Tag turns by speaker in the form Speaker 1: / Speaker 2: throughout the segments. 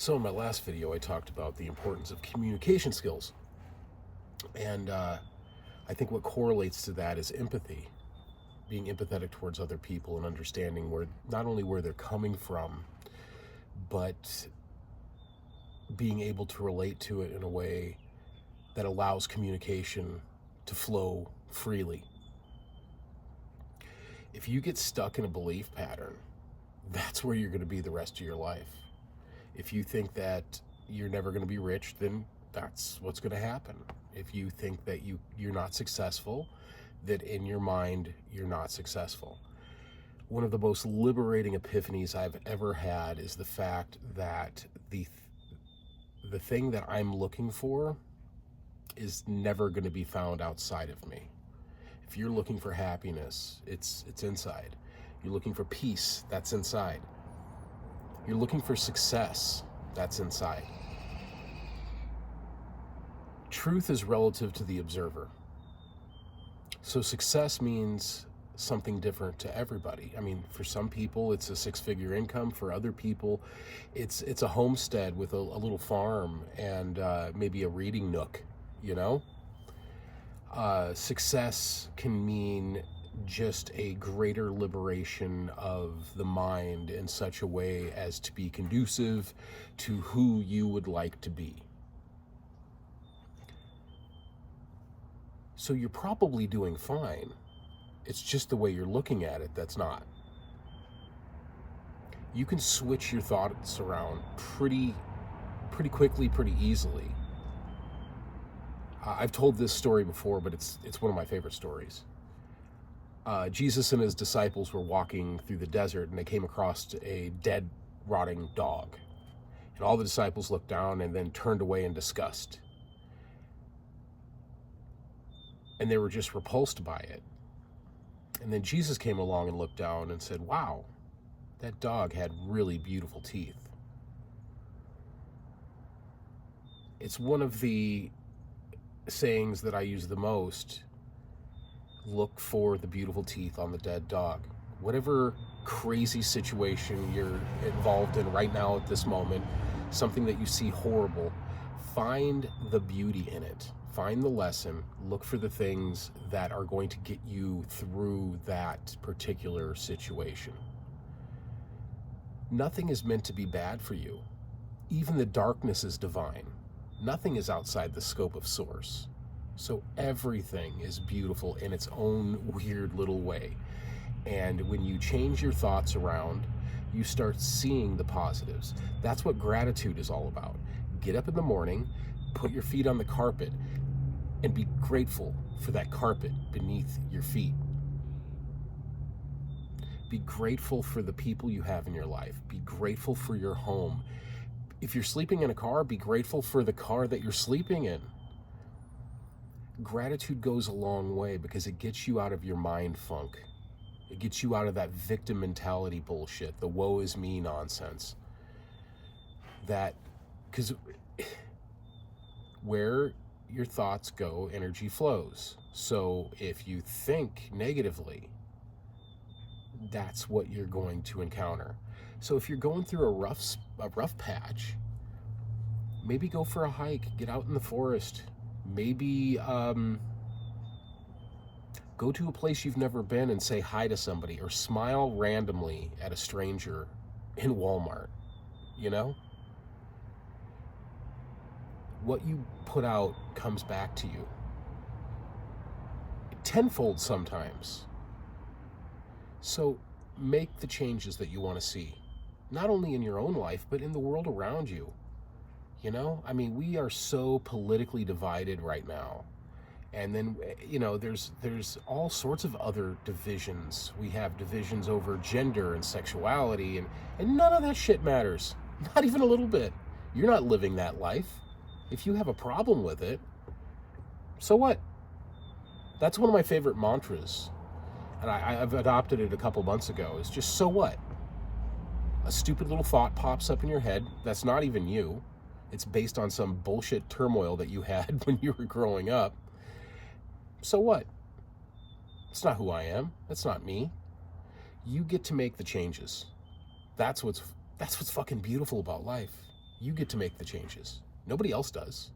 Speaker 1: So in my last video, I talked about the importance of communication skills. And I think what correlates to that is empathy, being empathetic towards other people and understanding where not only where they're coming from, but being able to relate to it in a way that allows communication to flow freely. If you get stuck in a belief pattern, that's where you're going to be the rest of your life. If you think that you're never going to be rich, then that's what's going to happen. If you think that you're not successful, that in your mind you're not successful. One of the most liberating epiphanies I've ever had is the fact that the thing that I'm looking for is never going to be found outside of me. If you're looking for happiness, it's inside. You're looking for peace, that's inside. You're looking for success, that's inside. Truth is relative to the observer. So success means something different to everybody. I mean, for some people, it's a six-figure income. For other people, it's a homestead with a little farm and maybe a reading nook, you know? Success can mean just a greater liberation of the mind in such a way as to be conducive to who you would like to be. So you're probably doing fine. It's just the way you're looking at it that's not. You can switch your thoughts around pretty quickly, pretty easily. I've told this story before, but it's one of my favorite stories. Jesus and his disciples were walking through the desert and they came across a dead, rotting dog. And all the disciples looked down and then turned away in disgust. And they were just repulsed by it. And then Jesus came along and looked down and said, "Wow, that dog had really beautiful teeth." It's one of the sayings that I use the most. Look for the beautiful teeth on the dead dog. Whatever crazy situation you're involved in right now at this moment, something that you see horrible, find the beauty in it. Find the lesson. Look for the things that are going to get you through that particular situation. Nothing is meant to be bad for you. Even the darkness is divine. Nothing is outside the scope of source. So everything is beautiful in its own weird little way. And when you change your thoughts around, you start seeing the positives. That's what gratitude is all about. Get up in the morning, put your feet on the carpet, and be grateful for that carpet beneath your feet. Be grateful for the people you have in your life. Be grateful for your home. If you're sleeping in a car, be grateful for the car that you're sleeping in. Gratitude goes a long way because it gets you out of your mind funk. It gets you out of that victim mentality bullshit, the woe is me nonsense. Because where your thoughts go, energy flows. So if you think negatively, that's what you're going to encounter. So if you're going through a rough patch, maybe go for a hike, get out in the forest. Maybe go to a place you've never been and say hi to somebody, or smile randomly at a stranger in Walmart, you know? What you put out comes back to you. Tenfold sometimes. So make the changes that you want to see, not only in your own life, but in the world around you. You know, I mean, we are so politically divided right now. And then, you know, there's all sorts of other divisions. We have divisions over gender and sexuality, and none of that shit matters. Not even a little bit. You're not living that life. If you have a problem with it, so what? That's one of my favorite mantras. And I've adopted it a couple months ago. It's just, so what? A stupid little thought pops up in your head that's not even you. It's based on some bullshit turmoil that you had when you were growing up. So what? It's not who I am. That's not me. You get to make the changes. That's what's fucking beautiful about life. You get to make the changes. Nobody else does.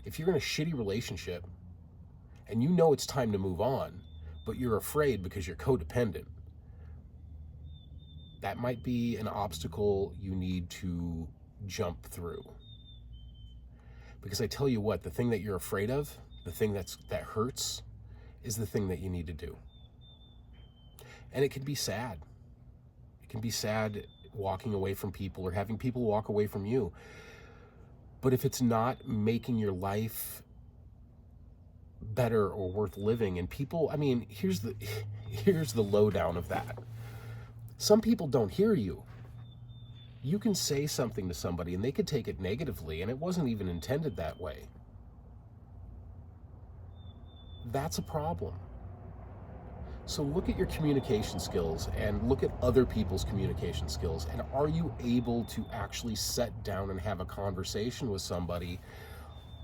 Speaker 1: If you're in a shitty relationship and you know it's time to move on, but you're afraid because you're codependent, that might be an obstacle you need to jump through. Because I tell you what, the thing that you're afraid of, the thing that hurts, is the thing that you need to do. And it can be sad. It can be sad walking away from people or having people walk away from you. But if it's not making your life better or worth living, and people, I mean, here's the lowdown of that. Some people don't hear you. You can say something to somebody and they could take it negatively, and it wasn't even intended that way. That's a problem. So look at your communication skills and look at other people's communication skills, and are you able to actually sit down and have a conversation with somebody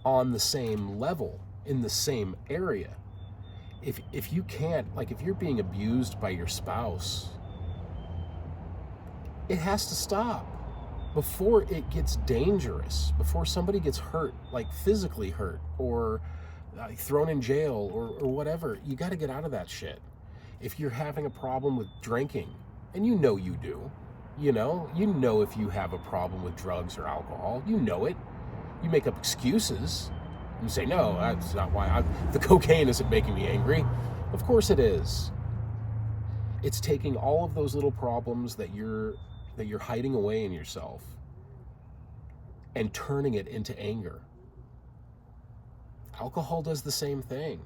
Speaker 1: on the same level, in the same area? If you can't, like if you're being abused by your spouse, it has to stop before it gets dangerous, before somebody gets hurt, like physically hurt or thrown in jail or whatever. You got to get out of that shit. If you're having a problem with drinking, and you know you do, you know if you have a problem with drugs or alcohol, you know it. You make up excuses. You say, no, that's not why. The cocaine isn't making me angry. Of course it is. It's taking all of those little problems that you're hiding away in yourself and turning it into anger. Alcohol does the same thing.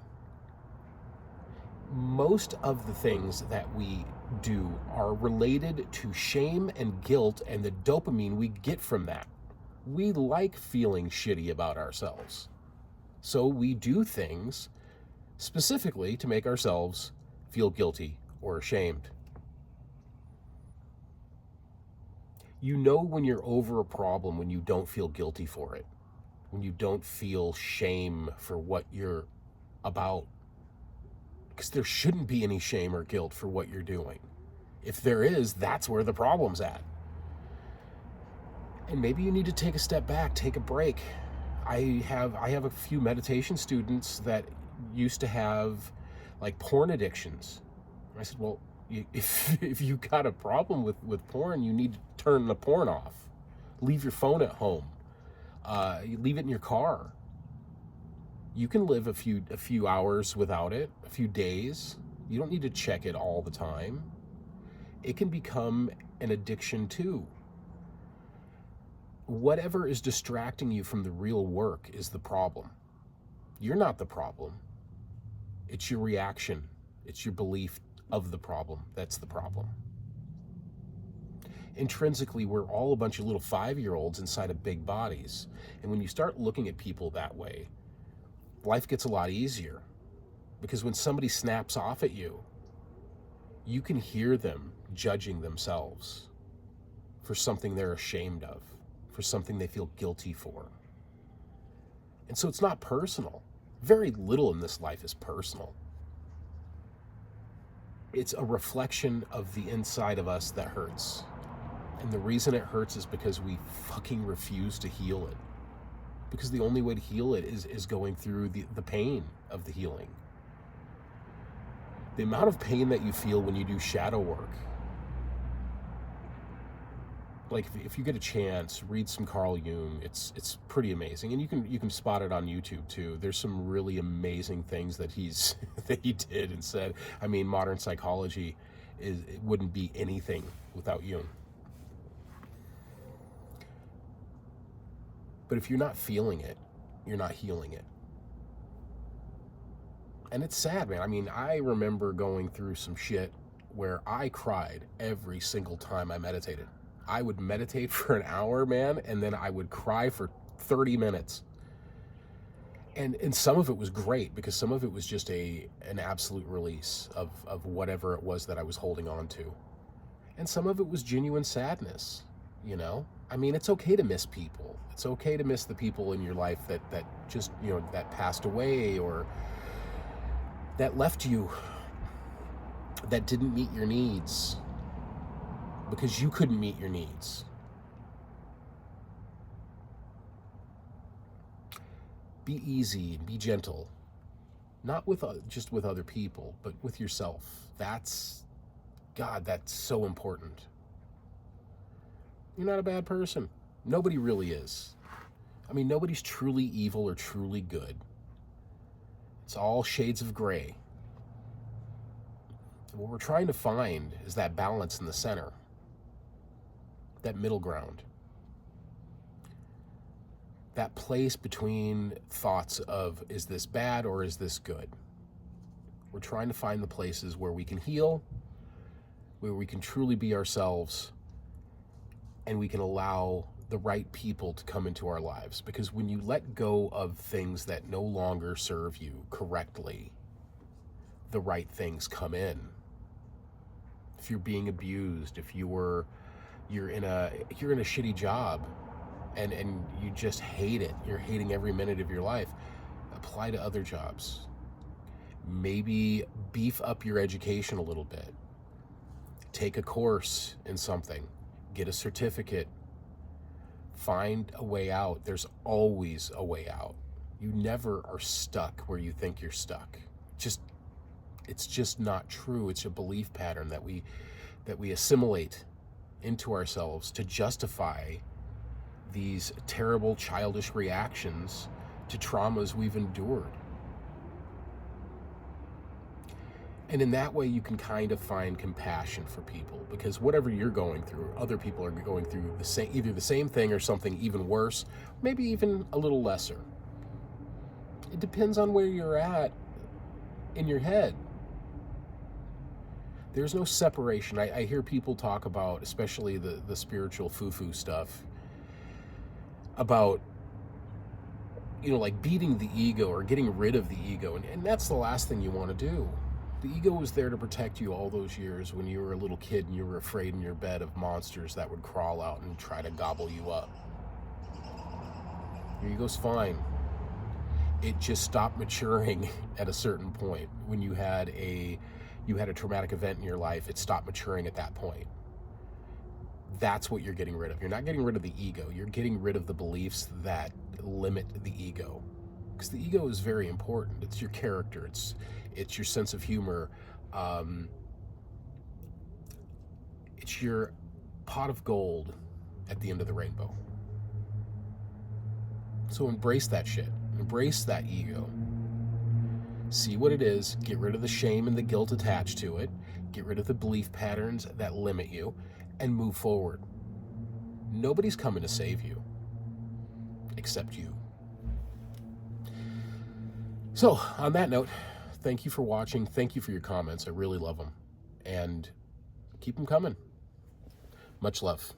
Speaker 1: Most of the things that we do are related to shame and guilt and the dopamine we get from that. We like feeling shitty about ourselves. So we do things specifically to make ourselves feel guilty or ashamed. You know when you're over a problem when you don't feel guilty for it, when you don't feel shame for what you're about. Because there shouldn't be any shame or guilt for what you're doing. If there is, that's where the problem's at. And maybe you need to take a step back, take a break. I have a few meditation students that used to have like porn addictions. I said, well, if you got a problem with porn, you need to turn the porn off. Leave your phone at home. You leave it in your car. You can live a few hours without it, a few days. You don't need to check it all the time. It can become an addiction too. Whatever is distracting you from the real work is the problem. You're not the problem. It's your reaction. It's your belief of the problem that's the problem. Intrinsically, we're all a bunch of little 5-year-olds inside of big bodies. And when you start looking at people that way, life gets a lot easier, because when somebody snaps off at you, you can hear them judging themselves for something they're ashamed of, for something they feel guilty for. And so it's not personal. Very little in this life is personal. It's a reflection of the inside of us that hurts. And the reason it hurts is because we fucking refuse to heal it. Because the only way to heal it is going through the pain of the healing. The amount of pain that you feel when you do shadow work. Like if you get a chance, read some Carl Jung. It's pretty amazing, and you can spot it on YouTube too. There's some really amazing things that he did and said. I mean, modern psychology it wouldn't be anything without Jung. But if you're not feeling it, you're not healing it. And it's sad, man. I mean, I remember going through some shit where I cried every single time I meditated. I would meditate for an hour, man, and then I would cry for 30 minutes. And some of it was great, because some of it was just an absolute release of whatever it was that I was holding on to. And some of it was genuine sadness, you know? I mean, it's okay to miss people. It's okay to miss the people in your life that just, you know, that passed away or that left you, that didn't meet your needs because you couldn't meet your needs. Be easy and be gentle. Not with just with other people, but with yourself. God, that's so important. You're not a bad person. Nobody really is. I mean, nobody's truly evil or truly good. It's all shades of gray. And what we're trying to find is that balance in the center, that middle ground, that place between thoughts of, is this bad or is this good? We're trying to find the places where we can heal, where we can truly be ourselves, and we can allow the right people to come into our lives. Because when you let go of things that no longer serve you correctly, the right things come in. If you're being abused, if you're in a shitty job, and you just hate it, you're hating every minute of your life, apply to other jobs. Maybe beef up your education a little bit. Take a course in something. Get a certificate. Find a way out. There's always a way out. You never are stuck where you think you're stuck. It's just not true. It's a belief pattern that we assimilate into ourselves to justify these terrible childish reactions to traumas we've endured. And in that way, you can kind of find compassion for people, because whatever you're going through, other people are going through either the same thing or something even worse, maybe even a little lesser. It depends on where you're at in your head. There's no separation. I hear people talk about, especially the spiritual foo-foo stuff, about, like beating the ego or getting rid of the ego. And that's the last thing you want to do. The ego was there to protect you all those years when you were a little kid and you were afraid in your bed of monsters that would crawl out and try to gobble you up. Your ego's fine. It just stopped maturing at a certain point. When you had a traumatic event in your life, it stopped maturing at that point. That's what you're getting rid of. You're not getting rid of the ego. You're getting rid of the beliefs that limit the ego. Because the ego is very important. It's your character. It's your sense of humor. It's your pot of gold at the end of the rainbow. So embrace that shit. Embrace that ego. See what it is. Get rid of the shame and the guilt attached to it. Get rid of the belief patterns that limit you, and move forward. Nobody's coming to save you except you. So, on that note, thank you for watching. Thank you for your comments. I really love them. And keep them coming. Much love.